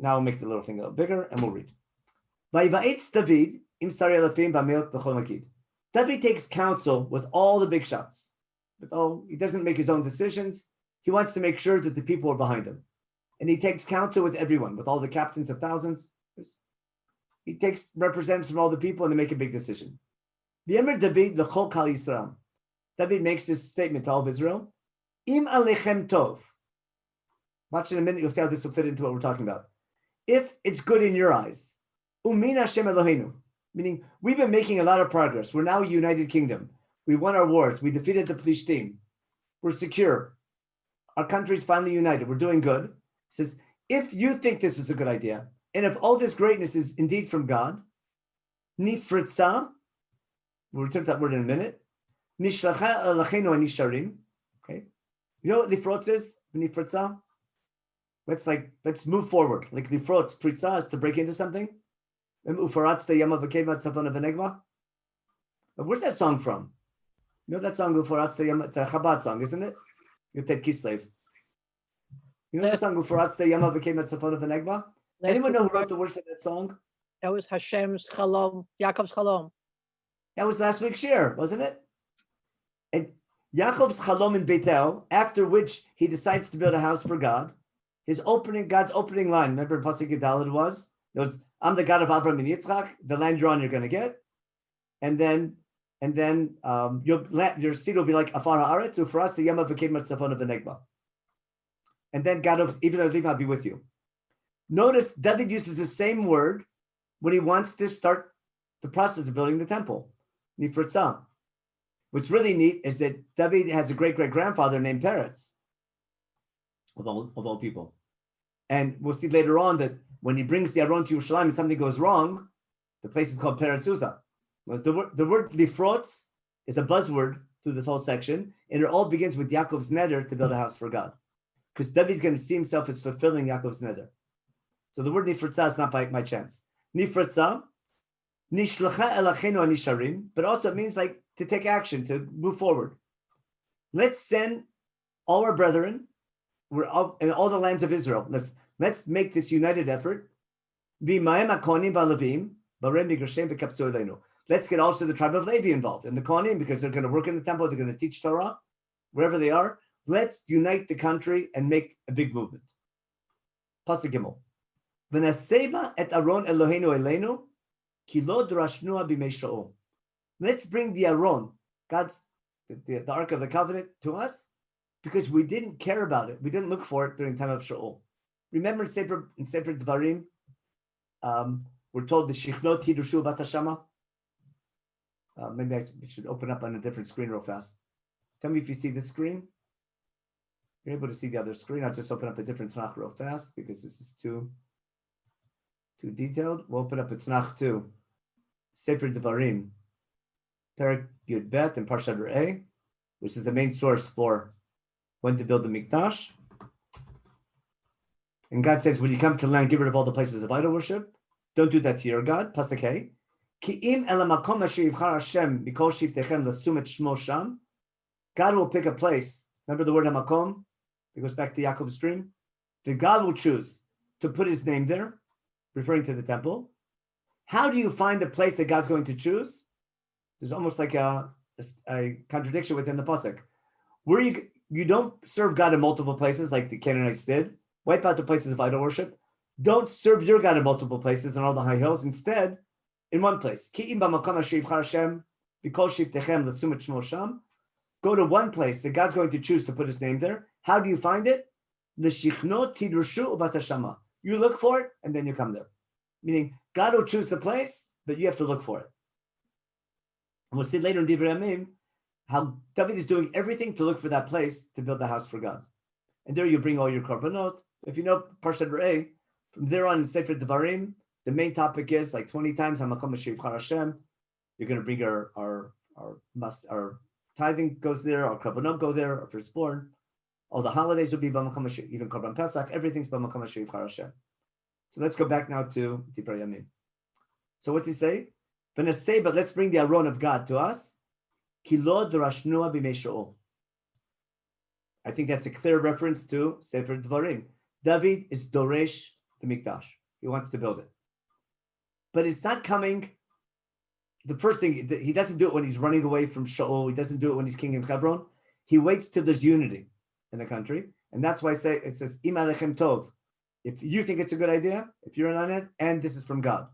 Now we'll make the little thing a little bigger and we'll read. David David takes counsel with all the big shots. But he doesn't make his own decisions. He wants to make sure that the people are behind him. And he takes counsel with everyone, with all the captains of thousands. He takes representatives from all the people and they make a big decision. David makes this statement to all of Israel. Im alechem tov. Watch in a minute, you'll see how this will fit into what we're talking about. If it's good in your eyes, umin Hashem Eloheinu, meaning we've been making a lot of progress. We're now a united kingdom. We won our wars. We defeated the Plishtim. We're secure. Our country's finally united. We're doing good. It says, if you think this is a good idea, and if all this greatness is indeed from God, nifritza, we'll return to that word in a minute, nishlacha alachenu anisharim, okay? You know what lifrotz is? Nifritza? Let's move forward. Like lifrotz, pritza is to break into something. Where's that song from? You know that song, it's a Chabad song, isn't it? Yotet Kislev. You know the song, anyone know who wrote the words of that song? That was Hashem's Chalom, Yaakov's Chalom. That was last week's shir, wasn't it? And Yaakov's Chalom in Beitel, after which he decides to build a house for God, God's opening line, remember Pasuk Yudalad was, I'm the God of Abraham and Yitzchak, the land you're on you're going to get. And then your seed will be like Afar Haaretz, Ufaratz the Yama v'Kemat Tzafon v'Negba. And then God will, even though I'll be with you. Notice David uses the same word when he wants to start the process of building the temple. Nifritzah. What's really neat is that David has a great-great-grandfather named Peretz, of all people. And we'll see later on that when he brings the Aron to Yerushalayim and something goes wrong, the place is called Peretz Uzzah. The word lifrotz is a buzzword through this whole section, and it all begins with Yaakov's neder to build a house for God. Because David's going to see himself as fulfilling Yaakov's neder. So the word nifritzah is not by chance. Nifritzah, nishlacha elachenu anisharim, but also it means like to take action, to move forward. Let's send all our brethren, we're all, in all the lands of Israel. Let's make this united effort. Let's get also the tribe of Levi involved and the Kohanim, because they're going to work in the temple, they're going to teach Torah, wherever they are. Let's unite the country and make a big movement. Pasuk Gimel. V'naseva et Aron Eloheinu Eleinu, ki lo drashnua b'mei Shaul. Let's bring the Aron, the Ark of the Covenant, to us, because we didn't care about it. We didn't look for it during the time of Shaul. Remember in Sefer Dvarim, we're told the Shichnot Hidushu Batashama. Maybe I should open up on a different screen real fast. Tell me if you see this screen. You're able to see the other screen. I'll just open up a different Tanakh real fast because this is too detailed. We'll open up a Tanakh too. Sefer Dvarim, Perek Yud Bet and Parshat Re'eh, which is the main source for when to build the Mikdash. And God says, when you come to the land, get rid of all the places of idol worship. Don't do that to your God. Pasuk Hey. God will pick a place. Remember the word hamakom? It goes back to Yaakov's dream. That God will choose to put his name there, referring to the temple. How do you find the place that God's going to choose? There's almost like a contradiction within the pasuk. Where you don't serve God in multiple places like the Canaanites did. Wipe out the places of idol worship. Don't serve your God in multiple places on all the high hills. Instead, in one place. Go to one place that God's going to choose to put his name there. How do you find it? You look for it, and then you come there. Meaning, God will choose the place, but you have to look for it. And we'll see later in Divrei Yamim how David is doing everything to look for that place to build the house for God. And there you bring all your korbanot. If you know Parshat Re'eh, from there on in Sefer Devarim, the main topic is like 20 times Hamakom Shivchar Hashem. You're going to bring our tithing goes there, our korbanot go there, our firstborn. All the holidays will be B'makom Hashem, even Korban Pesach. Everything's B'makom Shivchar Hashem. So let's go back now to Divrei Yamim. So what's he say? But let's bring the Aron of God to us. Ki lo dorashnua b'mei Shaul. I think that's a clear reference to Sefer Dvarim. David is Doresh the Mikdash. He wants to build it. But it's not coming. The first thing, he doesn't do it when he's running away from Shaul. He doesn't do it when he's king in Hebron. He waits till there's unity in the country. And that's why it says, Im alechem tov. If you think it's a good idea, if you're in on it, and this is from God.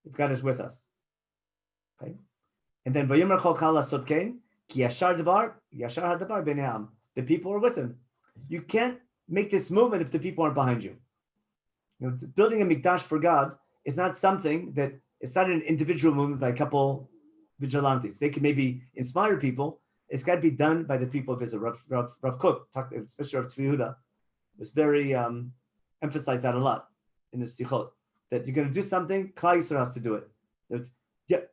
If God is with us. Okay? And then, Vayomer chol kal lasot kein, ki yashar hadabar b'nei ha'am. The people are with him. You can't make this movement if the people aren't behind you. Building a mikdash for God is not something that, it's not an individual movement by a couple vigilantes. They can maybe inspire people. It's got to be done by the people of Israel. Rav Kook, especially Rav Tzvi Yehuda, was very emphasized that a lot in the Sichot, that you're going to do something, Klal Yisrael has to do it.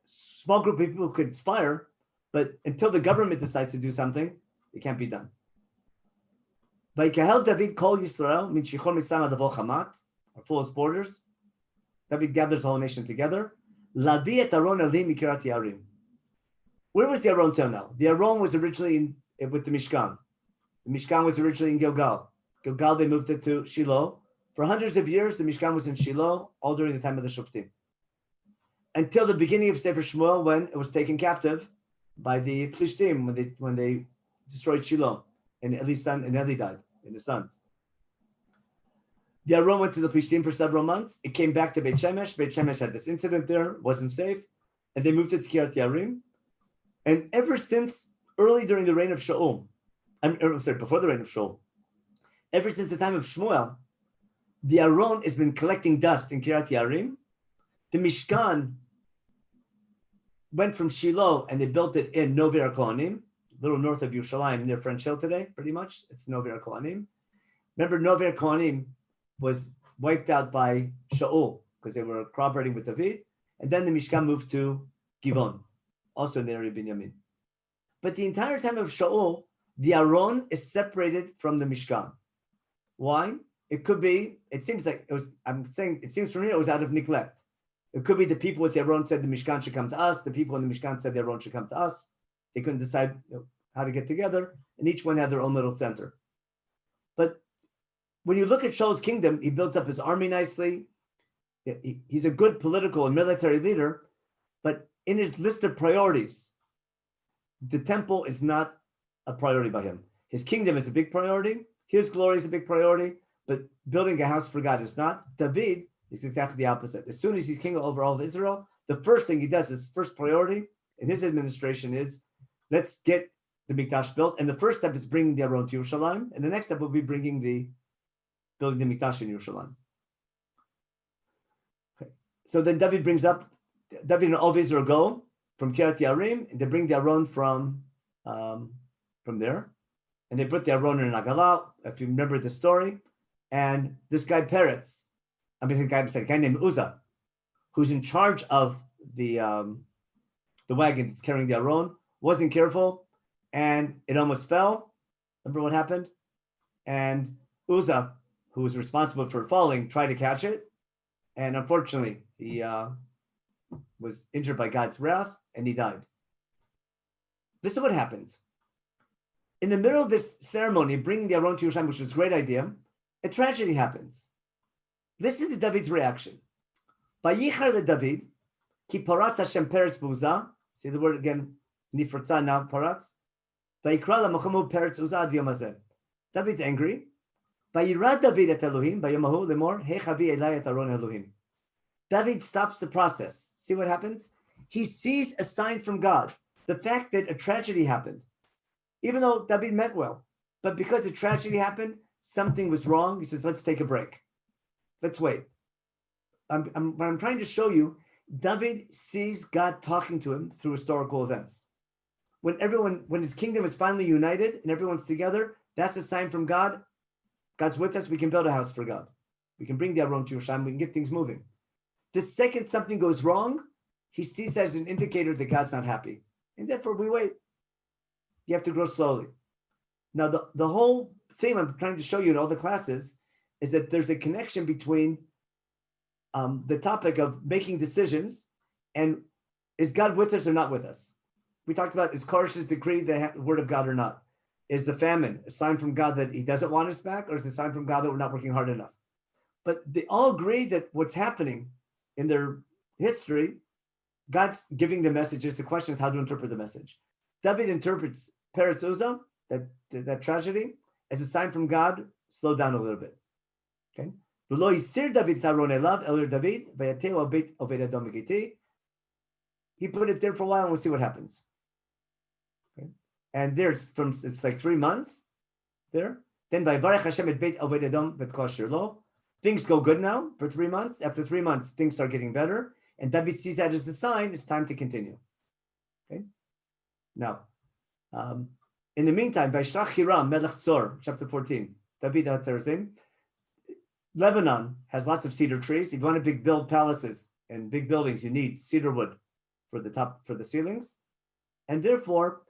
Small group of people could inspire, but until the government decides to do something, it can't be done. Vayikahel David kol Yisrael min shichor misam adavo chamat, our fullest borders. David gathers the whole nation together. Lavi et Aron Elim mikirat Yarim. Where was the Aron till now? The Aron was originally with the Mishkan. The Mishkan was originally in Gilgal. Gilgal, they moved it to Shiloh. For hundreds of years, the Mishkan was in Shiloh, all during the time of the Shoftim. Until the beginning of Sefer Shmuel, when it was taken captive by the Plishtim, when they destroyed Shiloh, and Eli's son, and Eli died, and his sons. The Aron went to the Plishtim for several months. It came back to Beit Shemesh. Beit Shemesh had this incident there, wasn't safe, and they moved it to Kiryat Yarim. And ever since early during the reign of Shaul, before the reign of Shaul, ever since the time of Shmuel, the Aron has been collecting dust in Kiryat Yarim. The Mishkan went from Shiloh and they built it in Novi Kohanim, a little north of Yerushalayim, near French Hill today, pretty much. It's Novi Kohanim. Remember, Novi Kohanim was wiped out by Shaul because they were cooperating with David. And then the Mishkan moved to Givon, also in the area of Binyamin. But the entire time of Shaul, the Aron is separated from the Mishkan. Why? It could be, it seems like it was, I'm saying, it seems from here it was out of neglect. It could be the people with the Aron said the Mishkan should come to us. The people in the Mishkan said the Aron should come to us. They couldn't decide how to get together, and each one had their own little center. But when you look at Shaul's kingdom, he builds up his army nicely. He's a good political and military leader, but in his list of priorities, the temple is not a priority by him. His kingdom is a big priority. His glory is a big priority, but building a house for God is not. David is exactly the opposite. As soon as he's king over all of Israel, the first thing he does, his first priority in his administration is, let's get the Mikdash built. And the first step is bringing the Aron to Yerushalayim. And the next step will be building the Mikdash in Yerushalayim. Okay. So then David and all of Israel go from Kiryat Yarim, and they bring the Aron from there. And they put the Aron in an Agalah, if you remember the story. And this guy Peretz, a guy named Uzzah, who's in charge of the wagon that's carrying the Aron, wasn't careful, and it almost fell. Remember what happened? And Uzzah, who was responsible for falling, tried to catch it, and unfortunately, he was injured by God's wrath, and he died. This is what happens. In the middle of this ceremony, bringing the Aron to Yerushalayim, which is a great idea, a tragedy happens. Listen to David's reaction. Vayichar le David, ki paratz Hashem peretz b'Uzzah. See the word again, nifratza now, paratz. Vayikra la'machomu peretz Uzzah ad yom hazeh. David's angry. Vayirad David et Elohim, vayamahu lemor, hechavi elai et Aron Elohim. David stops the process. See what happens? He sees a sign from God. The fact that a tragedy happened. Even though David meant well, but because a tragedy happened, something was wrong. He says, let's take a break. Let's wait. What I'm trying to show you, David sees God talking to him through historical events. When his kingdom is finally united and everyone's together, that's a sign from God. God's with us. We can build a house for God. We can bring the Aron to Yerushalayim. We can get things moving. The second something goes wrong, he sees that as an indicator that God's not happy. And therefore we wait. You have to grow slowly. Now, the whole theme I'm trying to show you in all the classes is that there's a connection between the topic of making decisions and is God with us or not with us? We talked about, is Koresh's decree the word of God or not? Is the famine a sign from God that he doesn't want us back, or is it a sign from God that we're not working hard enough? But they all agree that what's happening in their history, God's giving the messages. The question is how to interpret the message. David interprets Peretz Uzzah, that tragedy, as a sign from God. Slow down a little bit. Okay. He put it there for a while and we'll see what happens. Okay. And it's like 3 months there. Then by Baruch Hashem et Beit Oved Edom bet kosher lo. Things go good now for 3 months. After 3 months, things start getting better. And David sees that as a sign. It's time to continue. Okay. Now, in the meantime, by Shrach Hiram Melech Tzor, chapter 14, David HaTzerzim, Lebanon has lots of cedar trees. If you want to build palaces and big buildings, you need cedar wood for the ceilings. And therefore,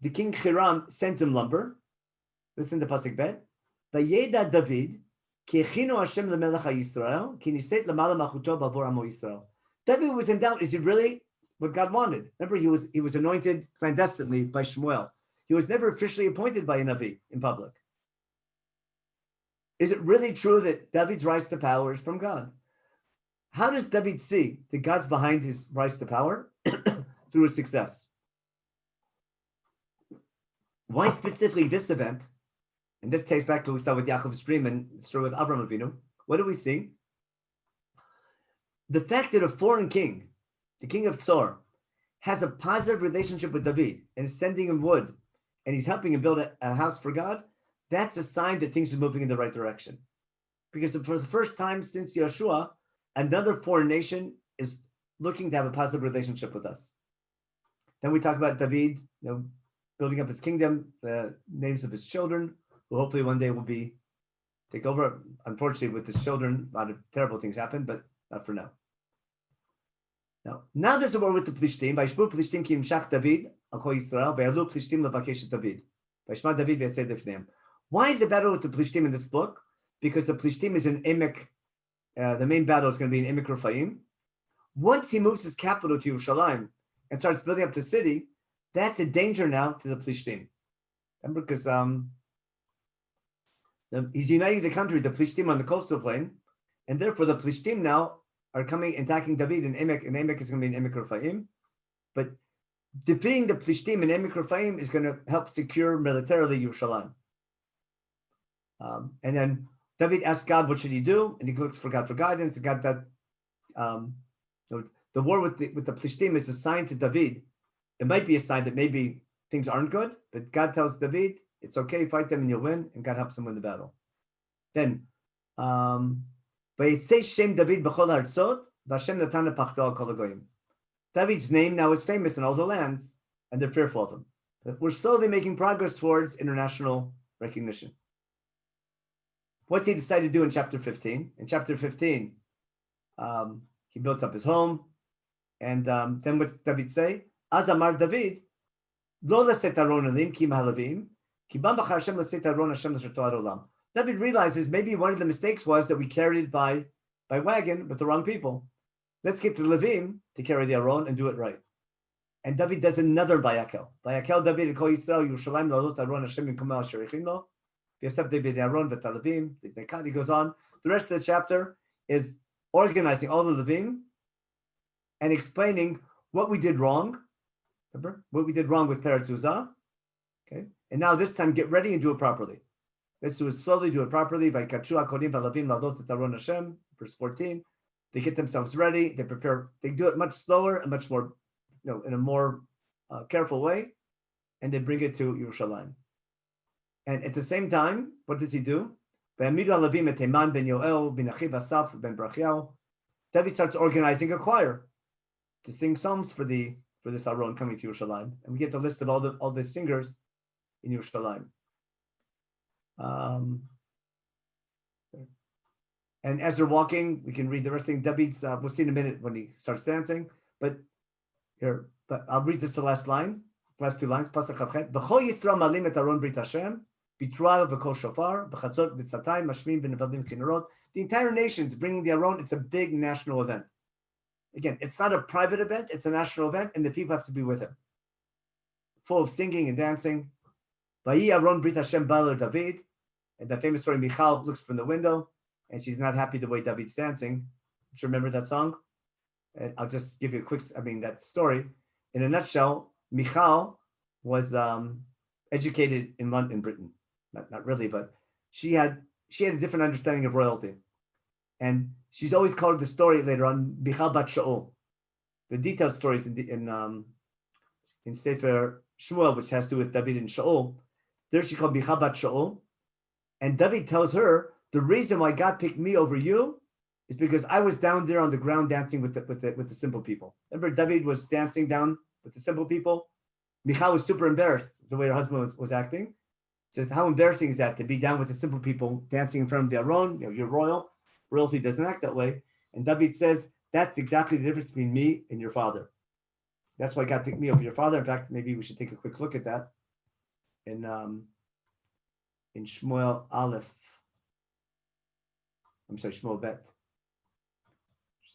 the king Hiram sends him lumber. Listen to Pasuk Bet. Vayeda David, ki echinu Hashem lemelech HaYisrael, ki niset lamala malchuto b'avor amo Yisrael. David was in doubt. Is it really what God wanted? Remember, he was anointed clandestinely by Shmuel. He was never officially appointed by a Navi in public. Is it really true that David's rise to power is from God? How does David see that God's behind his rise to power? Through his success. Why specifically this event? And this takes back to what we saw with Yaakov's dream and the story with Avraham Avinu. What do we see? The fact that a foreign king, the king of Tzor, has a positive relationship with David and is sending him wood and he's helping him build a house for God, that's a sign that things are moving in the right direction. Because for the first time since Yeshua, another foreign nation is looking to have a positive relationship with us. Then we talk about David, building up his kingdom, the names of his children, who hopefully one day will take over. Unfortunately, with his children, a lot of terrible things happen, but not for now. Now there's a war with the Plishtim. Vayishbu Plishtim ki yimshach David al kol Yisrael ve'alu Plishtim levakesh et David. Vayishma David ve'aseh lifneim. Why is the battle with the Plishtim in this book? Because the Plishtim is in Emek. The main battle is going to be in Emek Rephaim. Once he moves his capital to Yerushalayim and starts building up the city, that's a danger now to the Plishtim. Remember, because he's uniting the country, the Plishtim on the coastal plain, and therefore the Plishtim now are coming attacking David in Emek, and Emek is going to be in Emek Rephaim. But defeating the Plishtim in Emek Rephaim is going to help secure militarily Yerushalayim. And then David asks God, what should he do? And he looks for God for guidance. And God, the war with the Plishtim is a sign to David. It might be a sign that maybe things aren't good, but God tells David, it's okay, fight them and you'll win, and God helps him win the battle. Then, David's name now is famous in all the lands, and they're fearful of him. But we're slowly making progress towards international recognition. What's he decided to do in chapter 15? In chapter 15, he builds up his home, and then what's David say? Az amar David, lo laset aron elim ki mahalavim, ki bam b'char Hashem laset aron Hashem l'sherto ad olam. David realizes maybe one of the mistakes was that we carried it by wagon with the wrong people. Let's get the Levim to carry the Aron and do it right. And David does another Bayakel. Bayakel David kol Yisrael Yerushalayim la'alot Aron Hashem b'mkom asher yechino. V'yasef David Aron v'talevim. He goes on. The rest of the chapter is organizing all the Levim and explaining what we did wrong. Remember what we did wrong with Peretz Uzzah. Okay, and now this time get ready and do it properly. Let's do it slowly, do it properly. By Kachu Akodim Valavim Ladot et Aron Hashem, verse 14. They get themselves ready. They prepare. They do it much slower and much more, in a more careful way, and they bring it to Yerushalayim. And at the same time, what does he do? David starts organizing a choir to sing psalms for this Aron coming to Yerushalayim, and we get the list of all the singers in Yerushalayim. And as they're walking, we can read the rest of the thing. David's, we'll see in a minute when he starts dancing. But I'll read this the last two lines. Pasuk Chavchet. B'chol Yisrael malim et Aron Brit Hashem, b'trual v'kol shofar, b'chatzot b'tzatayim, mashmim b'nevadim kinerot. The entire nation's bringing the Aron. It's a big national event. Again, it's not a private event. It's a national event, and the people have to be with him. Full of singing and dancing. V'yi Aron Brit Hashem ba'al David. And that famous story, Michal looks from the window. and she's not happy the way David's dancing. Do you remember that song? And I'll just give you a quick, that story. In a nutshell, Michal was educated in London, Britain. Not really, but she had a different understanding of royalty. And she's always called the story later on, Michal bat Shaul. The detailed stories in Sefer Shmuel, which has to do with David and Shaul, there she called Michal bat Shaul. And David tells her, the reason why God picked me over you is because I was down there on the ground dancing with the simple people. Remember, David was dancing down with the simple people. Michal was super embarrassed the way her husband was acting. Says, how embarrassing is that to be down with the simple people dancing in front of the Aron? You're royal. Royalty doesn't act that way. And David says, that's exactly the difference between me and your father. That's why God picked me over your father. In fact, maybe we should take a quick look at that in Shmuel Aleph. I'm sorry, Shmuel Bet.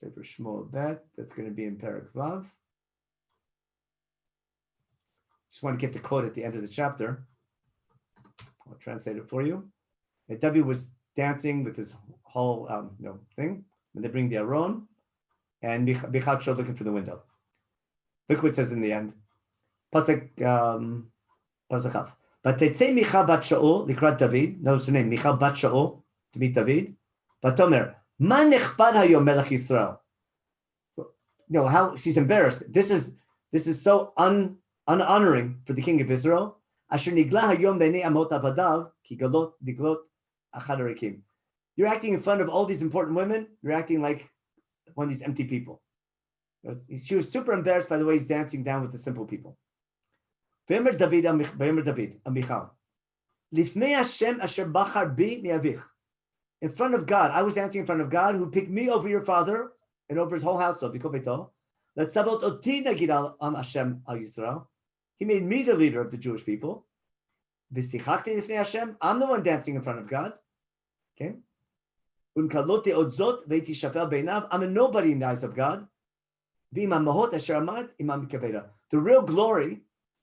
Say for Shmuel Bet, that's going to be in Perek Vav. Just want to get the quote at the end of the chapter. I'll translate it for you. And David was dancing with his whole thing when they bring the Aron, and Michal showed looking for the window. Look what it says in the end. Pasuk Pasachav. Vatetzei Michal bat Shaul likrat David. Notice her name, Michal bat Shaul, to meet David. Vatomer, ma nechpad hayom melech Yisrael. How she's embarrassed. This is so unhonoring for the king of Israel. Asher nigla hayom b'nei amot avadav ki galot diglot achad harikim. You're acting in front of all these important women. You're acting like one of these empty people. She was super embarrassed by the way he's dancing down with the simple people. V'emer David Michal, lifnei Hashem asher bachar bi mi'avich. In front of God, I was dancing in front of God, who picked me over your father and over his whole household. Letzavot oti nagid al Hashem al Yisrael. He made me the leader of the Jewish people. V'sichachti lifnei Hashem. I'm the one dancing in front of God. Okay. I'm a nobody in the eyes of God. The real glory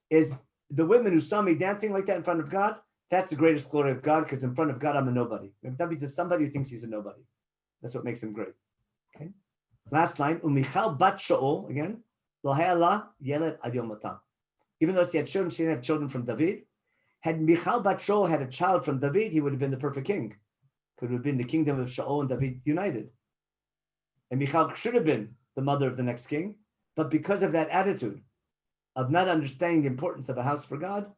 is the women who saw me dancing like that in front of God. That's the greatest glory of God, because in front of God, I'm a nobody. David is somebody who thinks he's a nobody. That's what makes him great. Okay. Last line. Umichal bat Shaul, again. Even though she had children, she didn't have children from David. Had Michal bat Shaul had a child from David, he would have been the perfect king. Could have been the kingdom of Shaul and David united. And Michal should have been the mother of the next king. But because of that attitude of not understanding the importance of a house for God,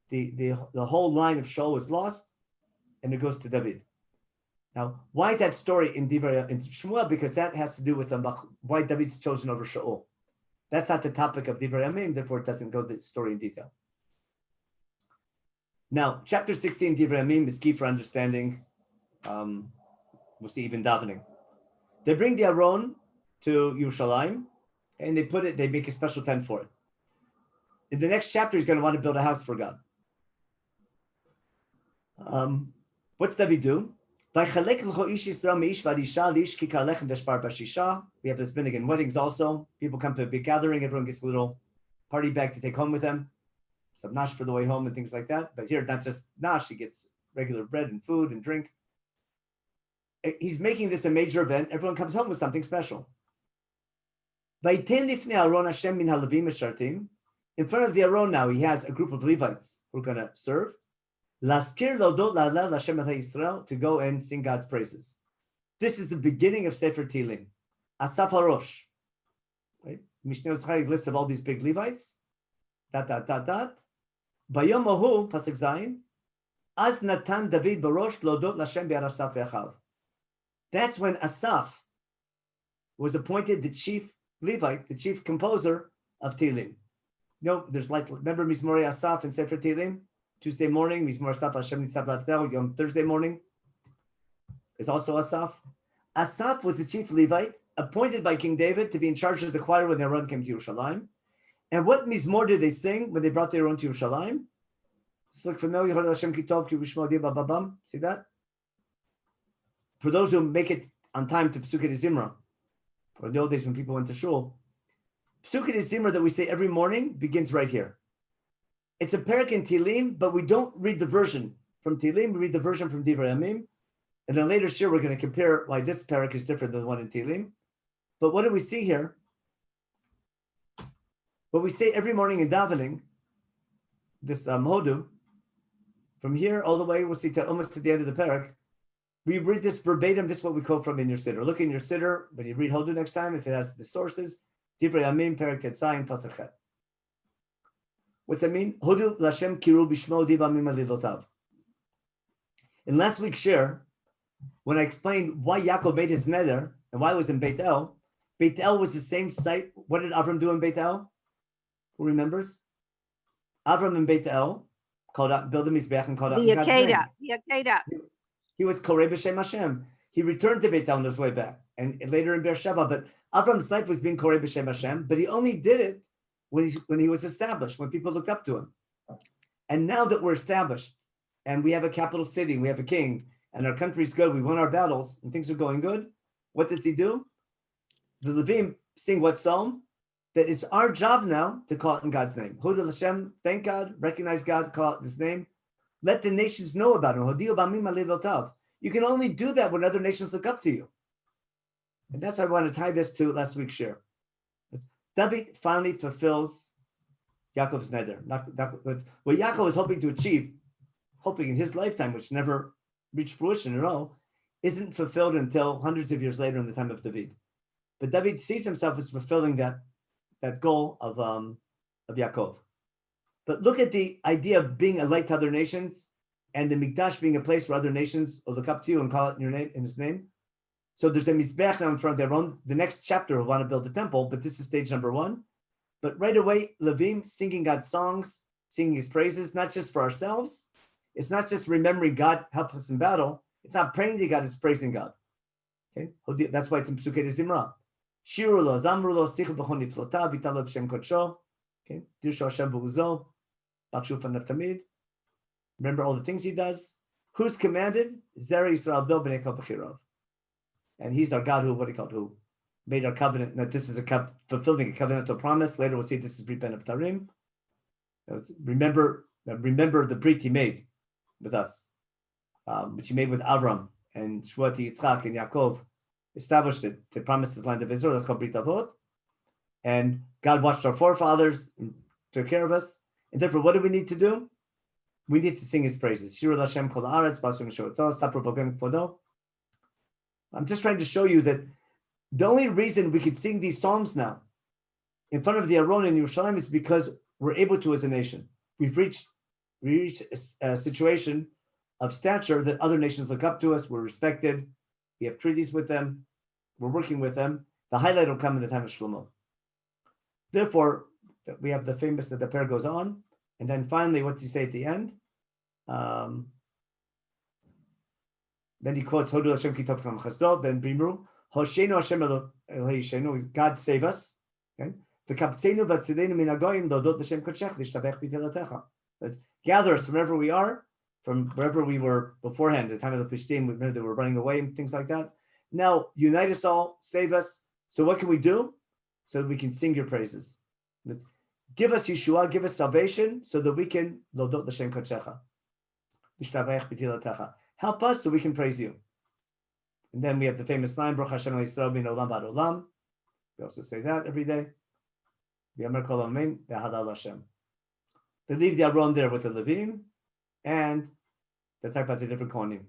the whole line of Shaul was lost, and it goes to David. Now, why is that story in Shmuel? Because that has to do with why David's chosen over Shaul. That's not the topic of Divrei Yamim, therefore it doesn't go the story in detail. Now, chapter 16, Divrei Yamim, is key for understanding. We'll see even davening. They bring the Aron to Yerushalayim, and they make a special tent for it. In the next chapter, he's going to want to build a house for God. What's David do? We have this Bennigan weddings also. People come to a big gathering. Everyone gets a little party bag to take home with them. Some nash for the way home and things like that. But here, not just nash, he gets regular bread and food and drink. He's making this a major event. Everyone comes home with something special. In front of the Aron now, he has a group of Levites who are going to serve. To go and sing God's praises. This is the beginning of Sefer Tehillim. Asaf HaRosh. Right? Mishnah Zachariah list of all these big Levites. Bayom Ohu, Pasuk Zayin. Az Natan David Barosh Lodot Lashem Be'arasaf Ve'achav. That's when Asaf was appointed the chief Levite, the chief composer of Tehillim. There's remember Mizmorei Asaf in Sefer Tehillim? Tuesday morning, Mizmor Asaf Hashem Nitzav Latel. Yom Thursday morning is also Asaf. Asaf was the chief Levite, appointed by King David to be in charge of the choir when the Aron came to Yerushalayim. And what Mizmor did they sing when they brought the Aron to Yerushalayim? It's like familiar. See that? For those who make it on time to Pesukei Zimra, or the old days when people went to shul, Pesukei Zimra that we say every morning begins right here. It's a perek in Tehillim, but we don't read the version from Tehillim. We read the version from Divrei Yamim. And then later, sure, we're going to compare why this parak is different than the one in Tehillim. But what do we see here? What we say every morning in davening, this Hodu, from here all the way, we'll see to almost to the end of the parak, we read this verbatim. This is what we quote from in your siddur. Look in your siddur when you read Hodu next time, if it has the sources. Divrei Yamim, parak Tetzayin, pasuk Chet. What's that mean? Hodu l'Hashem kiru b'shmo div amim alilotav. In last week's share, when I explained why Yaakov made his neder and why it was in Beit El was the same site. What did Avram do in Beit El? Who remembers? Avram in Beit El called out, built a mizbeach and called out God's name. The Akedah. He was Korei b'Shem Hashem. He returned to Beit El on his way back, and later in Beersheba. But Avram's life was being Korei b'Shem Hashem, but he only did it when he was established, when people looked up to him. And now that we're established, and we have a capital city, we have a king, and our country's good, we won our battles, and things are going good, what does he do? The Levim sing what psalm? That it's our job now to call it in God's name. Hodu Hashem, thank God, recognize God, call it his name. Let the nations know about him. You can only do that when other nations look up to you. And that's why I want to tie this to last week's share. David finally fulfills Yaakov's neder. What Yaakov was hoping to achieve, hoping in his lifetime, which never reached fruition at all, isn't fulfilled until hundreds of years later in the time of David. But David sees himself as fulfilling that goal of Yaakov. But look at the idea of being a light to other nations, and the Mikdash being a place where other nations will look up to you and call it in your name, in his name. So there's a mizbech now in front of their own. The next chapter will want to build a temple, but this is stage number 1. But right away, Levim singing God's songs, singing his praises, not just for ourselves. It's not just remembering God help us in battle. It's not praying to God, it's praising God. Okay, that's why it's in Pesukei Zimra. Shiru lo, zamru lo, sichu b'chon niflotav, v'talav shem kodsho. Okay, dirshu Hashem v'uzo, bakshu fanav tamid. Remember all the things he does. Who's commanded? Zera Yisrael bil b'nei kol b'chirov. And he's our God who made our covenant, that this is fulfilling a covenantal promise. Later we'll see this is Brit Ben Abtarim. Remember the Brit he made with us, which he made with Avram and Shvuati Yitzchak and Yaakov, established it to promise the land of Israel. That's called Brit Avot. And God watched our forefathers and took care of us. And therefore, what do we need to do? We need to sing his praises. Shiru Hashem kol haaretz, basu neshoto, sapro b'gem kvodo. I'm just trying to show you that the only reason we could sing these psalms now in front of the Aron in Yerushalayim is because we're able to as a nation. We reached a situation of stature that other nations look up to us. We're respected. We have treaties with them. We're working with them. The highlight will come in the time of Shlomo. Therefore, we have the famous that the prayer goes on. And then finally, what does he say at the end? Then he quotes Hodu Hashem Kitov from Chasdod, then Brimru, Hoshenu Hashem Elohishenu, God save us. Okay? V'kaptzenu v'tzidenu min hagoyim lodot l'Shem kodshech l'shtabech b'telatecha. Gather us from wherever we are, from wherever we were beforehand, at the time of the Plishtim, we remember they were running away and things like that. Now, unite us all, save us. So what can we do? So that we can sing your praises. Give us Yeshua, give us salvation, so that we can lodot l'Shem kodshech l'shtabech b'telatecha. Help us so we can praise you. And then we have the famous line, Baruch Hashem Yisrael min olam v'ad olam. We also say that every day. V'yamer kol amen v'hadal Hashem. They leave the Aron there with the Levim, and they talk about the different kohanim.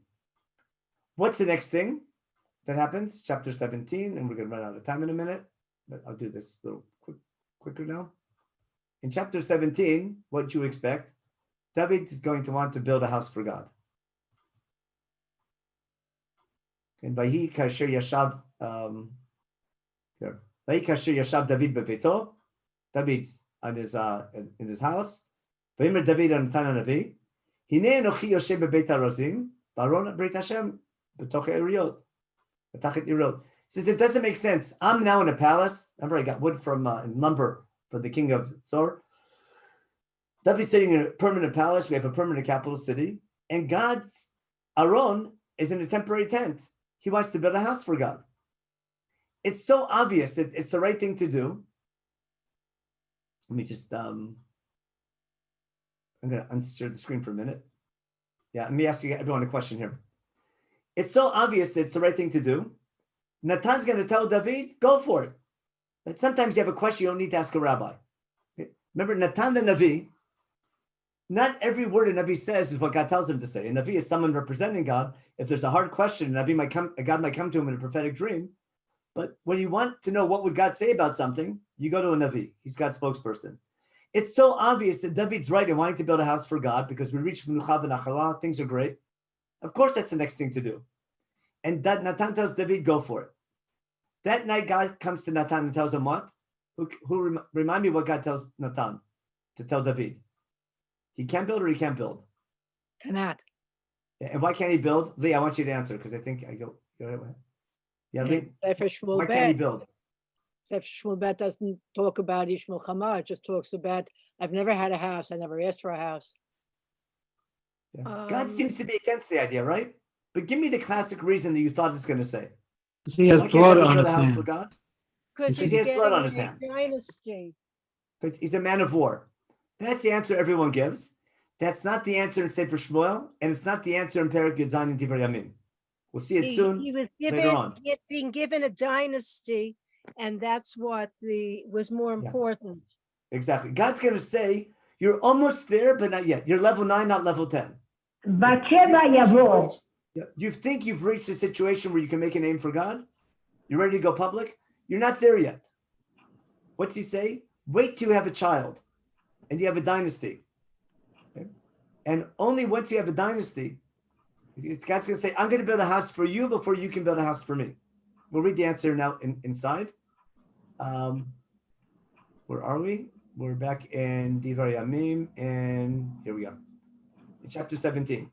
What's the next thing that happens? Chapter 17, and we're going to run out of time in a minute, but I'll do this a little quicker now. In chapter 17, what do you expect? David is going to want to build a house for God. And Vayi kasher yashav David bebeto. David's in his house. Vayimer David on Natan Hanavi. Hine enochi yoshem bebeit harozim. Baron Brit Hashem betoch eriot. Betachet eriot. Says it doesn't make sense. I'm now in a palace. Remember, I got wood from lumber for the king of Zor. David's sitting in a permanent palace. We have a permanent capital city, and God's Aron is in a temporary tent. He wants to build a house for God. It's so obvious that it's the right thing to do. Let me just, I'm going to unshare the screen for a minute. Yeah, let me ask you everyone a question here. It's so obvious that it's the right thing to do. Natan's going to tell David, go for it. But sometimes you have a question you don't need to ask a rabbi. Remember, Natan the Navi, not every word a Navi says is what God tells him to say. A Navi is someone representing God. If there's a hard question, God might come to him in a prophetic dream. But when you want to know what would God say about something, you go to a Navi. He's God's spokesperson. It's so obvious that David's right in wanting to build a house for God because we reach Menucha v'Nachala, things are great. Of course, that's the next thing to do. And that Natan tells David, go for it. That night, God comes to Natan and tells him what? Remind me what God tells Natan to tell David. He can build or he can't build? Cannot. Yeah, and why can't he build? Lee, I want you to answer because I think I go right away. Yeah, Lee, why can't he build? Sefer Shmuel Bet doesn't talk about Ishmael Chama. It just talks about, I've never had a house. I never asked for a house. Yeah. God seems to be against the idea, right? But give me the classic reason that you thought it's going to say. He has blood on his hands. For God? Because he has blood on his hands. Dynasty. Because he's a man of war. That's the answer everyone gives. That's not the answer in Sefer Shmuel, and it's not the answer in Perek Yud Zayin in Divrei Yamim. We'll see it soon. He was being given a dynasty, and that's what was more important. Yeah. Exactly. God's going to say, you're almost there, but not yet. You're level 9, not level 10. You think you've reached a situation where you can make a name for God? You're ready to go public? You're not there yet. What's he say? Wait till you have a child and you have a dynasty. Okay? And only once you have a dynasty, God's going to say, I'm going to build a house for you before you can build a house for me. We'll read the answer now inside. Where are we? We're back in Divrei Yamim, and here we go. In chapter 17.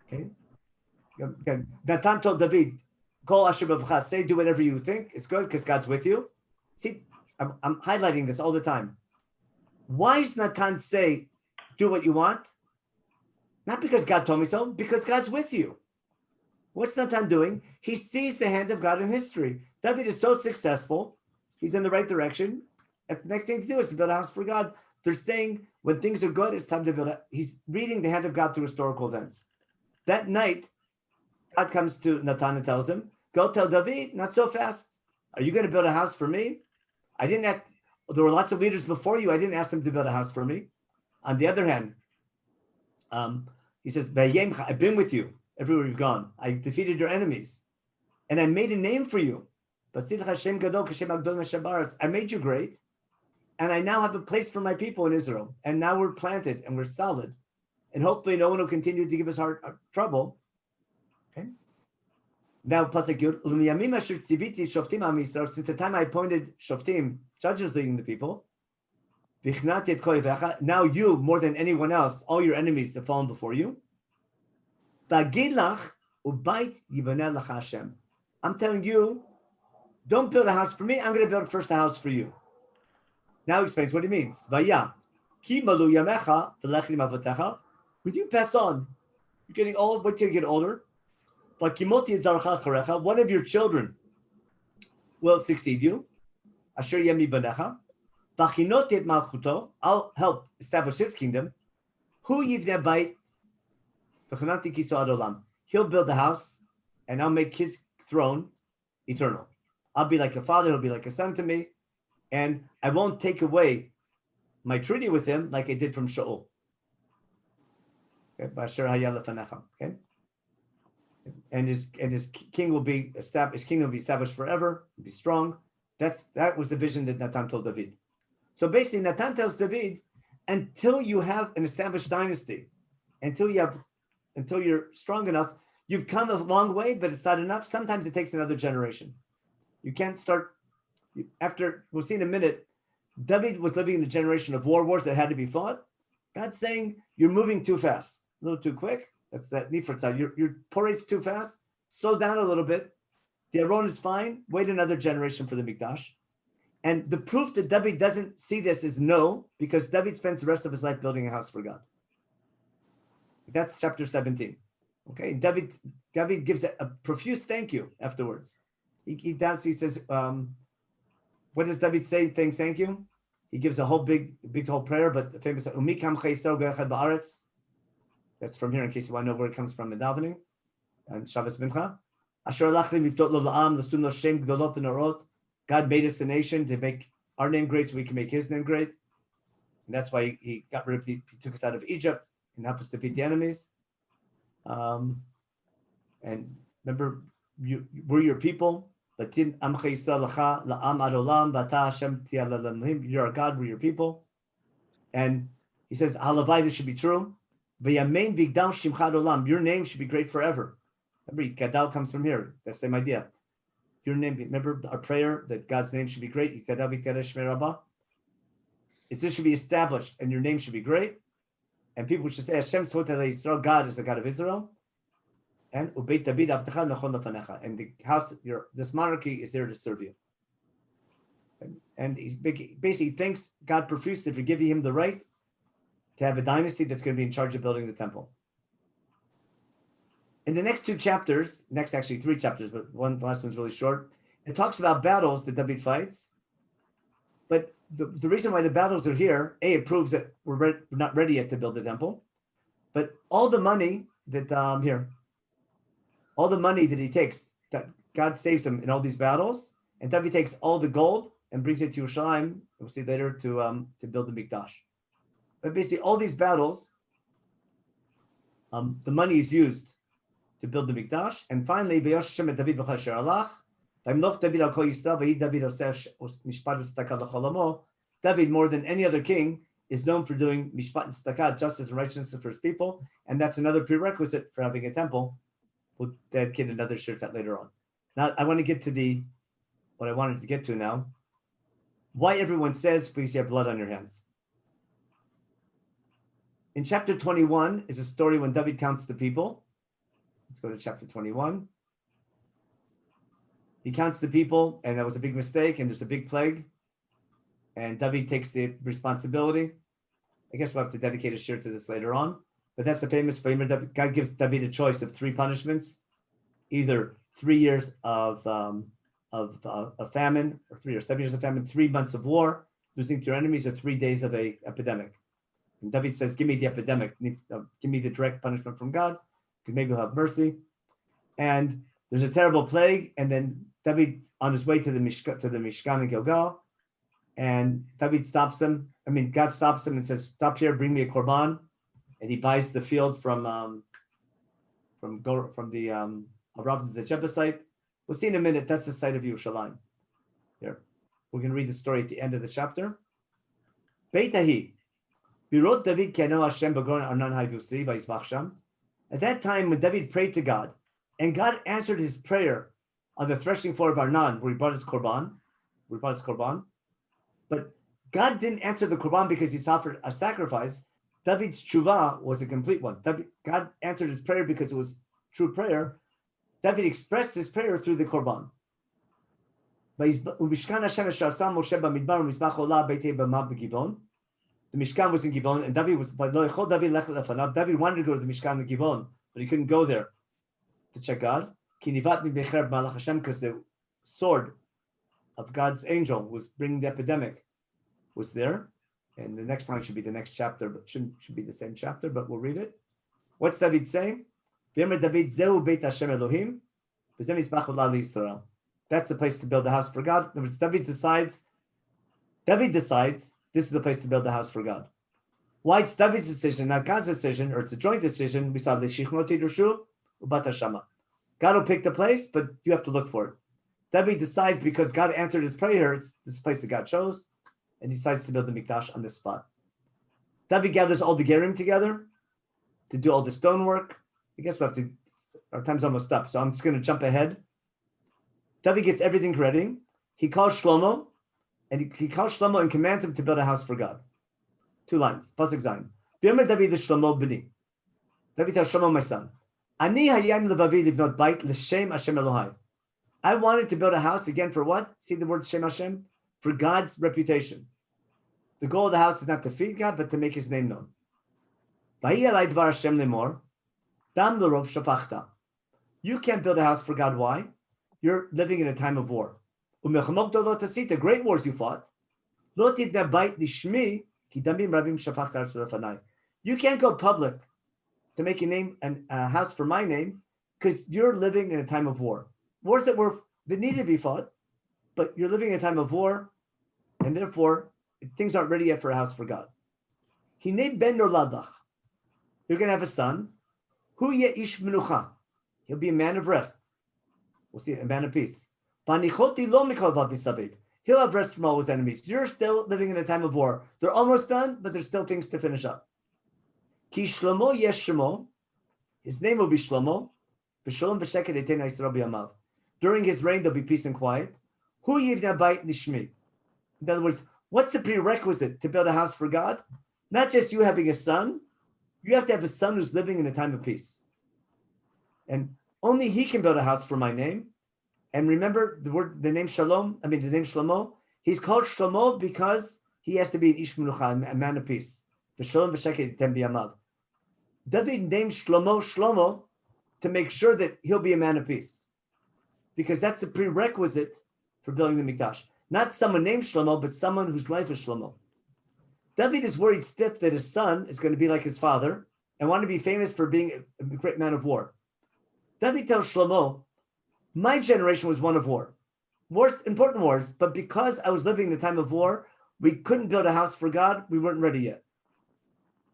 Okay. Natan told David, "Kol asher b'vcha, say do whatever you think is good because God's with you." See, I'm highlighting this all the time. Why does Natan say, "Do what you want"? Not because God told me so, because God's with you. What's Natan doing? He sees the hand of God in history. David is so successful; he's in the right direction. The next thing to do is to build a house for God. They're saying when things are good, it's time to build. He's reading the hand of God through historical events. That night, God comes to Natan and tells him, go tell David, not so fast. Are you going to build a house for me? There were lots of leaders before you. I didn't ask them to build a house for me. On the other hand, he says, I've been with you everywhere you've gone. I defeated your enemies. And I made a name for you. I made you great. And I now have a place for my people in Israel. And now we're planted and we're solid. And hopefully no one will continue to give us trouble. Okay. Now, Pasuk Yud, since the time I appointed Shoftim, judges leading the people, now you, more than anyone else, all your enemies have fallen before you. I'm telling you, don't build a house for me. I'm going to build first a house for you. Now he explains what he means. When you pass on, you're getting old, wait till you get older. But one of your children will succeed you. I'll help establish his kingdom. He'll build the house, and I'll make his throne eternal. I'll be like a father, he'll be like a son to me, and I won't take away my treaty with him like I did from Shaul. Okay, okay? And his king will be established. His kingdom will be established forever. Will be strong. That was the vision that Natan told David. So basically, Natan tells David, until you have an established dynasty, until you're strong enough, you've come a long way, but it's not enough. Sometimes it takes another generation. You can't start after. We'll see in a minute. David was living in the generation of wars that had to be fought. God's saying you're moving too fast, a little too quick. That's that nifratzah. Your parade's too fast. Slow down a little bit. The Aron is fine. Wait another generation for the Mikdash. And the proof that David doesn't see this is no, because David spends the rest of his life building a house for God. That's chapter 17. Okay, David gives a profuse thank you afterwards. He says, what does David say? Thank you. He gives a whole big whole prayer, but the famous Umikam Chayisrael Ge'echad Ba'aretz. That's from here in case you want to know where it comes from in davening. and Shabbos Mincha. Asher alachlim lifdot lo la'am l'sum lo shem gdolot v'norot. God made us a nation to make our name great so we can make his name great. And that's why he got rid of he took us out of Egypt and helped us defeat the enemies. And remember, we're your people. You're our God, we're your people. And he says, Halavai, should be true. Your name should be great forever. Remember, Gadal comes from here. That same idea. Your name, remember our prayer that God's name should be great. This should be established and your name should be great. And people should say, Hashem Israel, God is the God of Israel. And Ubeit David Abdecha Nachon Lefanecha. And the house, this monarchy is there to serve you. And he basically thanks God profusely for giving him the right to have a dynasty that's going to be in charge of building the temple. In the next 2 chapters, actually 3 chapters, but the last one's really short, it talks about battles that David fights. But the reason why the battles are here, it proves that we're not ready yet to build the temple. But all the money that all the money that he takes, that God saves him in all these battles, and David takes all the gold and brings it to Yerushalayim, we'll see later, to build the Mikdash. But basically, all these battles, the money is used to build the Mikdash. And finally, David, more than any other king, is known for doing mishpat and tzedakah, justice and righteousness for his people. And that's another prerequisite for having a temple. We'll dedicate another shir that later on. Now, I want to get to what I wanted to get to now. Why everyone says, please, you have blood on your hands. In chapter 21 is a story when David counts the people. Let's go to chapter 21. He counts the people, and that was a big mistake, and there's a big plague. And David takes the responsibility. I guess we'll have to dedicate a shir to this later on. But that's the famous famous. God gives David a choice of 3 punishments, either 3 years of famine, or 3 or 7 years of famine, 3 months of war, losing to your enemies, or 3 days of a epidemic. And David says, give me the epidemic, give me the direct punishment from God, because maybe he'll have mercy. And there's a terrible plague, and then David on his way to the Mishkan in Gilgal, and David stops him. God stops him and says, stop here, bring me a korban. And he buys the field from the Jebusite. We'll see in a minute. That's the site of Yerushalayim. Here, we're going to read the story at the end of the chapter. Beitahi, Birot David keno Hashem b'goren Arnan Hayvusi v'Yisbach Sham. At that time, when David prayed to God, and God answered his prayer on the threshing floor of Arnan, where he brought his korban, but God didn't answer the korban because he's offered a sacrifice. David's tshuva was a complete one. God answered his prayer because it was true prayer. David expressed his prayer through the korban. The Mishkan was in Givon, and David wanted to go to the Mishkan in Givon, but he couldn't go there to check God. Because the sword of God's angel was bringing the epidemic, was there. And the next line should be the next chapter, but should be the same chapter, but we'll read it. What's David saying? That's the place to build the house for God. In other words, David decides this is the place to build the house for God. Why it's David's decision, not God's decision, or it's a joint decision. We saw God will pick the place, but you have to look for it. David decides because God answered his prayer, it's this place that God chose, and decides to build the Mikdash on this spot. David gathers all the Gerim together to do all the stonework. I guess our time's almost up, so I'm just going to jump ahead. David gets everything ready. He calls Shlomo, and he calls Shlomo and commands him to build a house for God. 2 lines. Pasuk Zayin. V'yomer David Shlomo b'ni. David tells Shlomo, my son, Ani hayam levavi livnot bait l'shem Hashem Elohai. I wanted to build a house again for what? See the word Shem Hashem? For God's reputation. The goal of the house is not to feed God, but to make his name known. You can't build a house for God. Why? You're living in a time of war. The great wars you fought. You can't go public to make a name and a house for my name because you're living in a time of war. Wars that need to be fought, but you're living in a time of war, and therefore things aren't ready yet for a house for God. Hine ben noladach. You're going to have a son. Hu ish menucha. He'll be a man of rest. We'll see, a man of peace. Vanichoti lo mikol vav misavev. He'll have rest from all his enemies. You're still living in a time of war. They're almost done, but there's still things to finish up. Ki Shlomo yesh Shlomo. His name will be Shlomo. V'shalom v'sheket etein Yisrael b'yamav. During his reign, there'll be peace and quiet. Hu yivna bayit nishmi. In other words, what's the prerequisite to build a house for God? Not just you having a son. You have to have a son who's living in a time of peace. And only he can build a house for my name. And remember the name Shlomo. He's called Shlomo because he has to be an ish menucha, a man of peace. V'shalom v'sheket etein b'yamav. David named Shlomo to make sure that he'll be a man of peace, because that's the prerequisite for building the Mikdash. Not someone named Shlomo, but someone whose life is Shlomo. David is worried stiff that his son is going to be like his father and want to be famous for being a great man of war. David tells Shlomo, my generation was one of war. Wars, important wars, but because I was living in a time of war, we couldn't build a house for God. We weren't ready yet.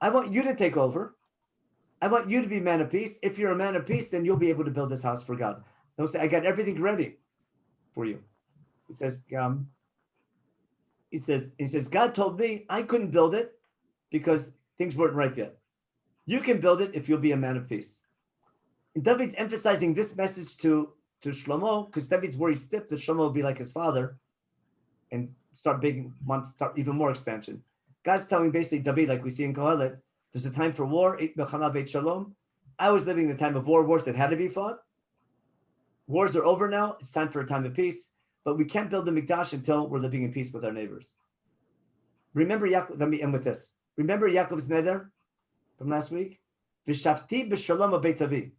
I want you to take over. I want you to be a man of peace. If you're a man of peace, then you'll be able to build this house for God. Don't say, I got everything ready for you. He says, God told me I couldn't build it because things weren't ripe yet. You can build it if you'll be a man of peace. And David's emphasizing this message to Shlomo because David's worried stiff that Shlomo will be like his father and start even more expansion. God's telling basically David, like we see in Kohelet, there's a time for war. I was living in a time of war, wars that had to be fought. Wars are over now. It's time for a time of peace. But we can't build the Mikdash until we're living in peace with our neighbors. Remember Yaakov, let me end with this. Remember Yaakov's neder from last week? V'shavti b'shalom beit avi.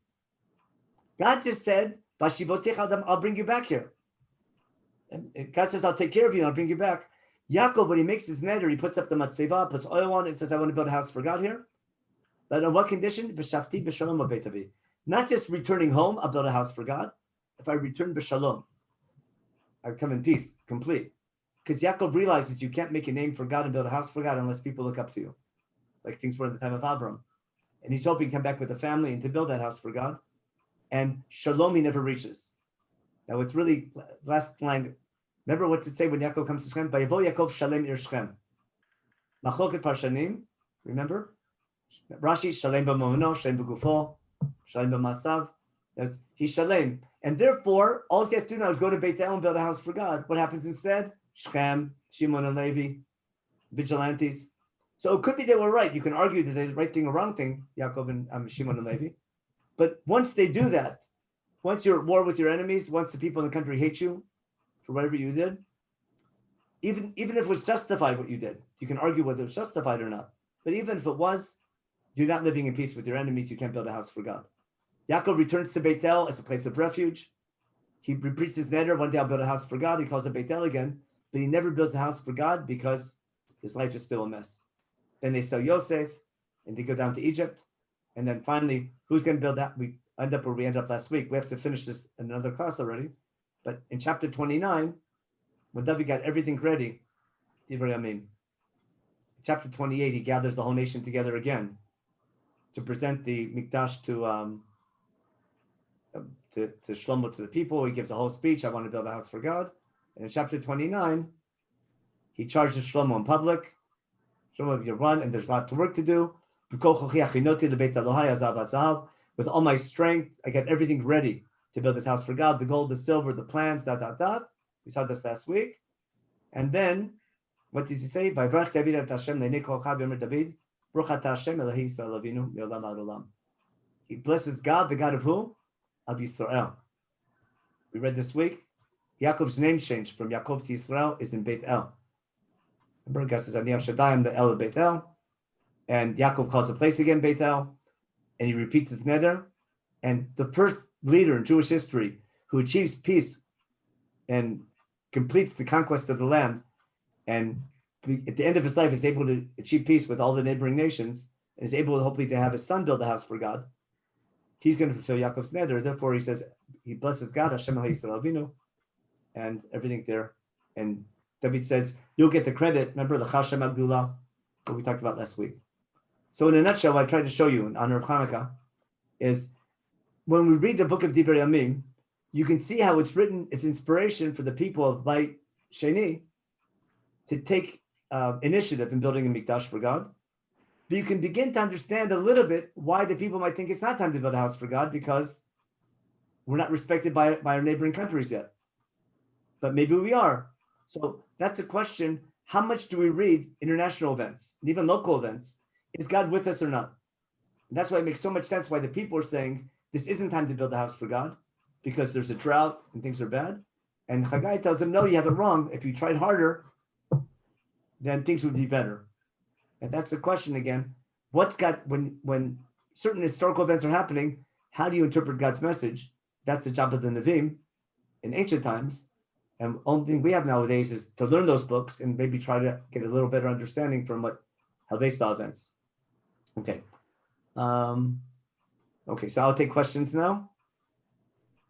God just said, I'll bring you back here. And God says, I'll take care of you and I'll bring you back. Yaakov, when he makes his neder, he puts up the matzeva, puts oil on it, and says, I want to build a house for God here. But on what condition? V'shavti b'shalom beit avi. Not just returning home, I'll build a house for God. If I return b'shalom, I come in peace, complete. Because Yaakov realizes you can't make a name for God and build a house for God unless people look up to you, like things were at the time of Abram. And he's hoping to come back with a family and to build that house for God. And shalom he never reaches. Now it's really, last line, remember what's it say when Yaakov comes to Shechem? Vayavo Yaakov shalem ir Shechem. Machloket parshanim, remember? Rashi, shalem b'mamono, shalem b'gufo, shalem b'masav. He's shalem. And therefore, all he has to do now is go to Beit El and build a house for God. What happens instead? Shechem, Shimon and Levi, vigilantes. So it could be they were right. You can argue that they did the right thing or wrong thing, Yaakov and Shimon and Levi. But once they do that, once you're at war with your enemies, once the people in the country hate you for whatever you did, even if it was justified what you did, you can argue whether it was justified or not. But even if it was, you're not living in peace with your enemies. You can't build a house for God. Yaakov returns to Beit El as a place of refuge. He repeats his neder, one day I'll build a house for God. He calls it Beit El again, but he never builds a house for God because his life is still a mess. Then they sell Yosef, and they go down to Egypt. And then finally, who's going to build that? We end up where we ended up last week. We have to finish this in another class already. But in chapter 29, when David got everything ready, chapter 28, he gathers the whole nation together again to present the Mikdash to Shlomo, to the people. He gives a whole speech. I want to build a house for God. And in chapter 29, he charges Shlomo in public. Shlomo, you run, and there's a lot of work to do. With all my strength, I got everything ready to build this house for God. The gold, the silver, the plans, We saw this last week. And then, what does he say? He blesses God, the God of who? Of Yisrael. We read this week. Yaakov's name changed from Yaakov to Yisrael is in Beit El. Remember, God says, Ani El Shaddai, I'm the El of Beit El. And Yaakov calls the place again Beit El. And he repeats his neder. And the first leader in Jewish history who achieves peace and completes the conquest of the land, and at the end of his life is able to achieve peace with all the neighboring nations, and is able hopefully to have his son build a house for God. he's going to fulfill Yaakov's neder. Therefore, he says he blesses God, Hashem HaYisrael Avinu, and everything there. And David says, you'll get the credit. Remember the Chashem Abdullah, what we talked about last week. So in a nutshell, what I tried to show you in honor of Hanukkah is when we read the book of Divrei Yamim, you can see how it's written, it's inspiration for the people of Beit Sheni to take initiative in building a mikdash for God. But you can begin to understand a little bit why the people might think it's not time to build a house for God, because we're not respected by our neighboring countries yet. But maybe we are. So that's a question. How much do we read international events and even local events? Is God with us or not? And that's why it makes so much sense why the people are saying this isn't time to build a house for God, because there's a drought and things are bad. And Haggai tells them, no, you have it wrong. If you tried harder, then things would be better. And that's the question again. What's God, when certain historical events are happening, how do you interpret God's message? That's the job of the Nevi'im in ancient times. And the only thing we have nowadays is to learn those books and maybe try to get a little better understanding from how they saw events. Okay. Okay, so I'll take questions now.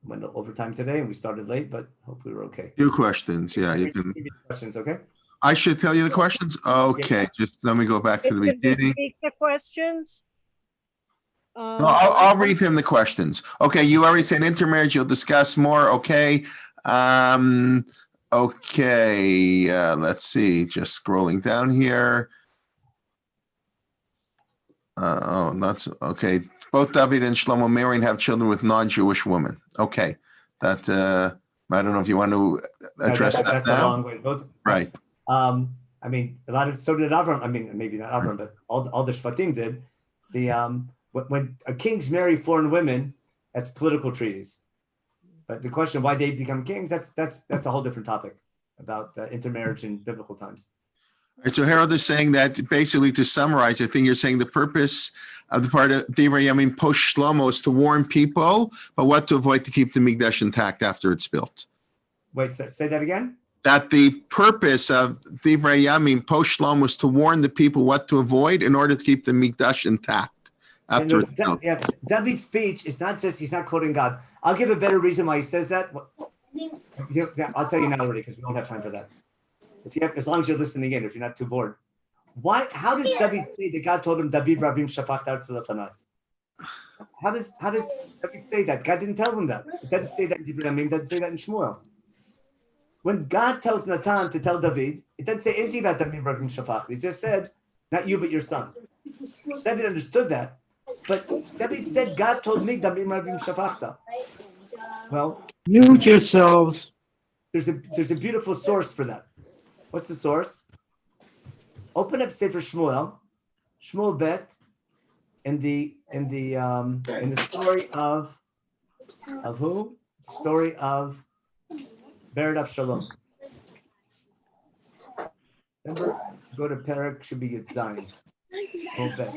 Went overtime today and we started late, but hopefully we're okay. 2 questions. Yeah, you can. Questions, okay? I should tell you the questions? Okay, just let me go back to the Could we beginning. speak the questions? No, I'll read him the questions. Okay, you already said intermarriage, you'll discuss more. Okay. Let's see, just scrolling down here. That's okay. Both David and Shlomo Marion have children with non-Jewish women. Okay, that I don't know if you want to address that that's now. a long way. Both, right. I mean, so did Avram. I mean, maybe not Avram, but all the Shvatim did. When kings marry foreign women, that's political treaties. But the question why they become kings, that's a whole different topic about intermarriage in biblical times. All right, so Harold is saying that basically, to summarize, I think you're saying the purpose of the part of Divrei Yamim post Shlomo is to warn people, but what to avoid to keep the Mikdash intact after it's built. Wait, say that again? That the purpose of Divrei Yamim post Shlomo was to warn the people what to avoid in order to keep the Mikdash intact after it's built. Yeah, David's speech is not just, he's not quoting God. I'll give a better reason why he says that. I'll tell you now already because we don't have time for that. As long as you're listening in, if you're not too bored. Why? How does David say that God told him, David Rabim Shafach Lefanai? How does David say that? God didn't tell him that. It doesn't say that in Divrei Yamim, it doesn't say that in Shmuel. When God tells Natan to tell David, it doesn't say anything about David Rabim Shafach. It just said, not you, but your son. David understood that. But David said, God told me, David Rabim Shafachta. Well, Mute yourselves. There's a beautiful source for that. What's the source? Open up Sefer Shmuel Bet, in the story of who? Story of Bered Avshalom. Remember, go to Perek, should be Yud Zayin. Shmuel Bet.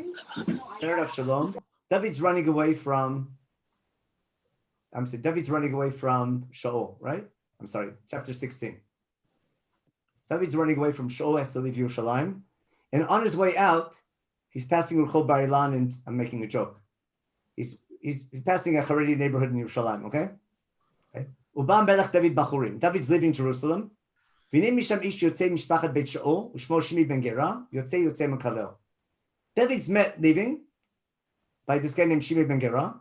Bered Avshalom. David's running away from Shaul, right? I'm sorry, chapter 16. David's running away from Shaul, has to leave Yerushalayim. And on his way out, he's passing Rechov Bar Ilan, and I'm making a joke. He's passing a Haredi neighborhood in Yerushalayim, okay? Ubam Belach David Bachurim. David's leaving Jerusalem. V'nei misham ish yotzei mishpachat Beit Shaul, u'shmo Shimi ben Gera, yotzei Mekalel. David's leaving by this guy named Shimi ben Gera.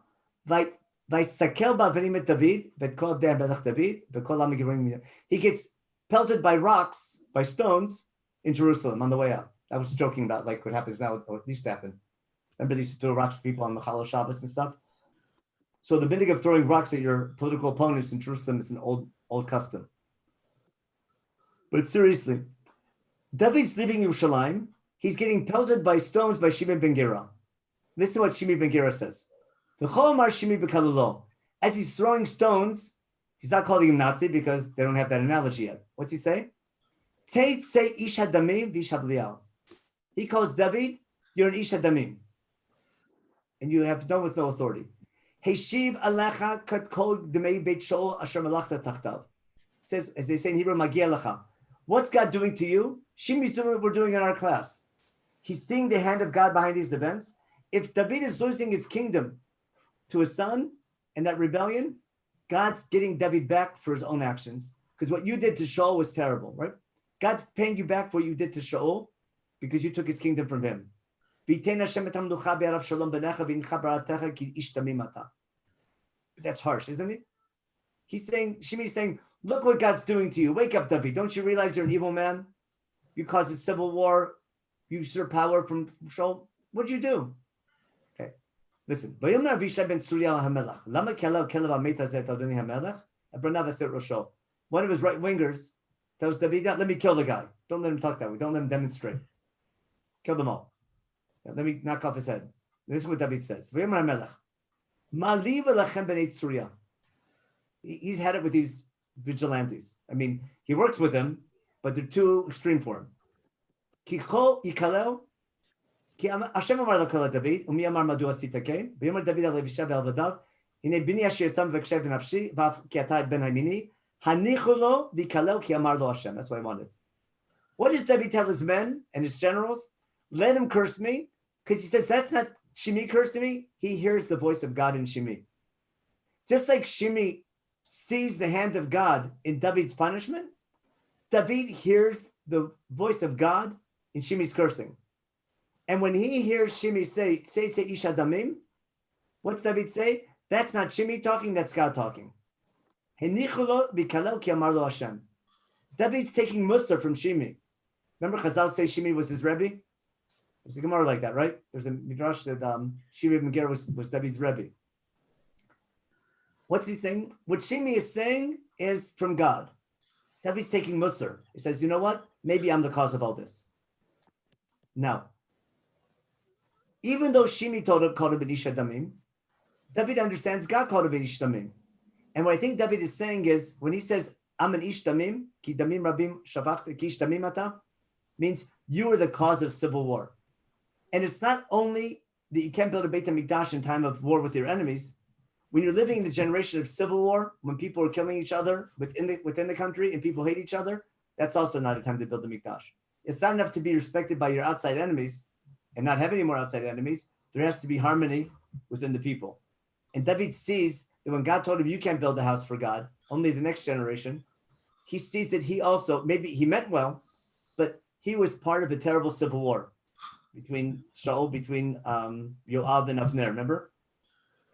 V'yisakel ba'avenim et David, v'kol avdei Belach David, v'kol am Gerim. He gets pelted by rocks, by stones, in Jerusalem on the way out. I was joking about like what happens now, or at least happened. Remember they used to throw rocks at people on Machalo Shabbos and stuff? So the minhag of throwing rocks at your political opponents in Jerusalem is an old custom. But seriously, David's leaving Yerushalayim. He's getting pelted by stones by Shimei ben Gera. Listen to what Shimei ben Gera says. As he's throwing stones, he's not calling him Nazi because they don't have that analogy yet. What's he say? He calls David, you're an Ish Hadamim. And you have done with no authority. Heshiv alecha kat kol demei beit Shaul asher malachta tachtav. Says, as they say in Hebrew, Magia lecha. What's God doing to you? Shimi's doing what we're doing in our class. He's seeing the hand of God behind these events. If David is losing his kingdom to his son and that rebellion, God's getting David back for his own actions. Because what you did to Shaul was terrible, right? God's paying you back for what you did to Shaul because you took his kingdom from him. That's harsh, isn't it? Shimi's saying, look what God's doing to you. Wake up, David. Don't you realize you're an evil man? You caused a civil war. You usurped power from Shaul. What'd you do? Okay, listen. One of his right wingers tells David, let me kill the guy. Don't let him talk that way. Don't let him demonstrate. Kill them all. Let me knock off his head. This is what David says. He's had it with these vigilantes. I mean, he works with them, but they're too extreme for him. Hashem amar lo David, umi amar madu asita kein, v'yomer David al Elisha ve'al vadav, hine bini asher yatzam v'kshev v'nafshi, v'af ki ata et ben haimini, hanichu lo v'yikalel ki amar lo Hashem. That's what I wanted. What does David tell his men and his generals? Let him curse me, because he says that's not Shimi cursing me. He hears the voice of God in Shimi. Just like Shimi sees the hand of God in David's punishment, David hears the voice of God in Shimi's cursing. And when he hears Shimi say ish adamim, what's David say? That's not Shimi talking, that's God talking. David's taking Musar from Shimi. Remember Chazal say Shimi was his Rebbe? There's a Gemara like that, right? There's a Midrash that Shimi ibn Ger was David's Rebbe. What's he saying? What Shimi is saying is from God. David's taking Musar. He says, you know what? Maybe I'm the cause of all this. Now, even though Shimi called him Benish Damim, David understands God called him Benish Damim. And what I think David is saying is, when he says, I'm an Ish Damim, ki Damim Rabim Shavach, ki Ish Damim Ata, means you are the cause of civil war. And it's not only that you can't build a Beit HaMikdash in time of war with your enemies. When you're living in a generation of civil war, when people are killing each other within the country and people hate each other, that's also not a time to build a Mikdash. It's not enough to be respected by your outside enemies and not have any more outside enemies. There has to be harmony within the people. And David sees that when God told him, you can't build a house for God, only the next generation, he sees that he also, maybe he meant well, but he was part of a terrible civil war between Shaul, between Yoav and Avner, remember?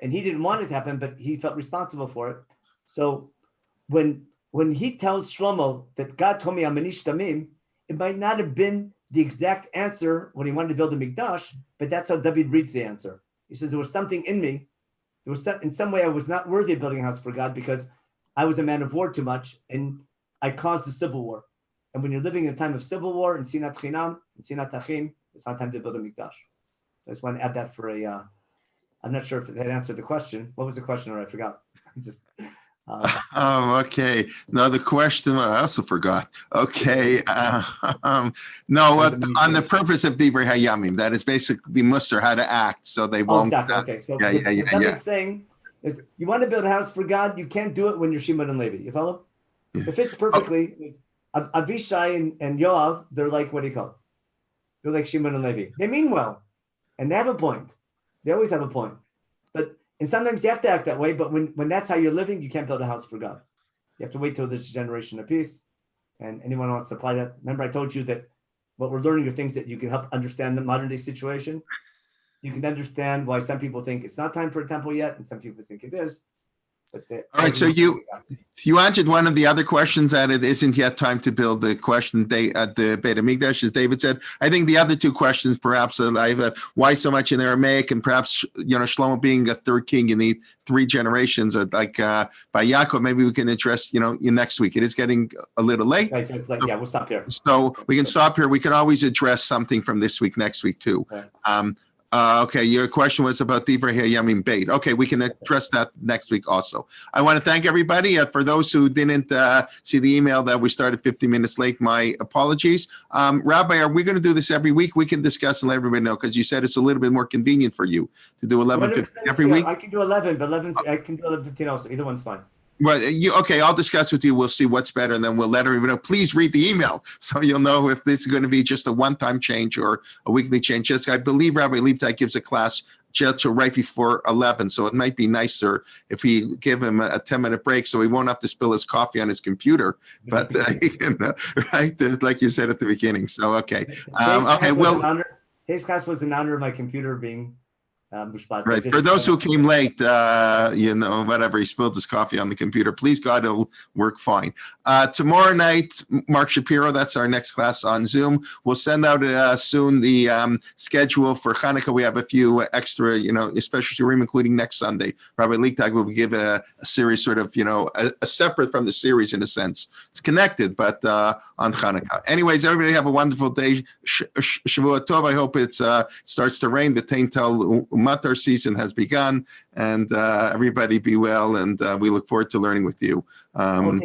And he didn't want it to happen, but he felt responsible for it. So when he tells Shlomo that God told me I'm Manish Tamim, it might not have been the exact answer when he wanted to build a Mikdash, but that's how David reads the answer. He says, there was something in me. There was in some way I was not worthy of building a house for God because I was a man of war too much and I caused a civil war. And when you're living in a time of civil war and Sinat Chinam, and Sinat Achim, it's not time to build a Mikdash. I just want to add that for I'm not sure if that answered the question. What was the question? Or I forgot. Okay. No, the question, I also forgot. Okay. On the purpose of Divrei Hayamim, that is basically Musar, how to act, so they won't. Exactly. Okay. So what I'm saying is, you want to build a house for God, you can't do it when you're Shimon and Levi. You follow? Yeah. It fits perfectly. Avishai and Yoav, they're like, what do you call it? They're like Shimon and Levi. They mean well, and they have a point. They always have a point. And sometimes you have to act that way, but when that's how you're living, you can't build a house for God. You have to wait till this generation of peace. And anyone who wants to apply that, remember I told you that what we're learning are things that you can help understand the modern day situation. You can understand why some people think it's not time for a temple yet, and some people think it is. All right, so you answered one of the other questions that it isn't yet time to build the question at the Beit HaMikdash, as David said. I think the other two questions, perhaps, why so much in Aramaic, and perhaps, Shlomo being a third king, you need 3 generations, like by Yaakov, maybe we can address, next week. It is getting a little late. Right, so we'll stop here. So we can stop here. We can always address something from this week, next week, too. Okay. Okay, your question was about Divrei Hayamim Beit. Okay, we can address that next week also. I want to thank everybody. For those who didn't see the email that we started 15 minutes late, my apologies. Rabbi, are we going to do this every week? We can discuss and let everybody know, because you said it's a little bit more convenient for you to do 11:15 every week. I can do 11, but I can do 11:15 also. Either one's fine. Well, okay, I'll discuss with you. We'll see what's better, and then we'll let everyone know. Please read the email so you'll know if this is going to be just a one-time change or a weekly change. I believe Rabbi Leibtag gives a class jail till right before 11. So it might be nicer if we give him a 10-minute break so he won't have to spill his coffee on his computer. But, right, like you said at the beginning. So, okay. Today's class was in honor of my computer being right. For those who came late, whatever, he spilled his coffee on the computer. Please God, it'll work fine. Tomorrow night, Mark Shapiro, that's our next class on Zoom. We'll send out soon the schedule for Hanukkah. We have a few extra, especially including next Sunday. Rabbi Leibtag will give a series sort of, a separate from the series in a sense. It's connected, but on Hanukkah. Anyways, everybody have a wonderful day. Shavua Tov. I hope it starts to rain. The Taintel Matar season has begun, and everybody be well, and we look forward to learning with you.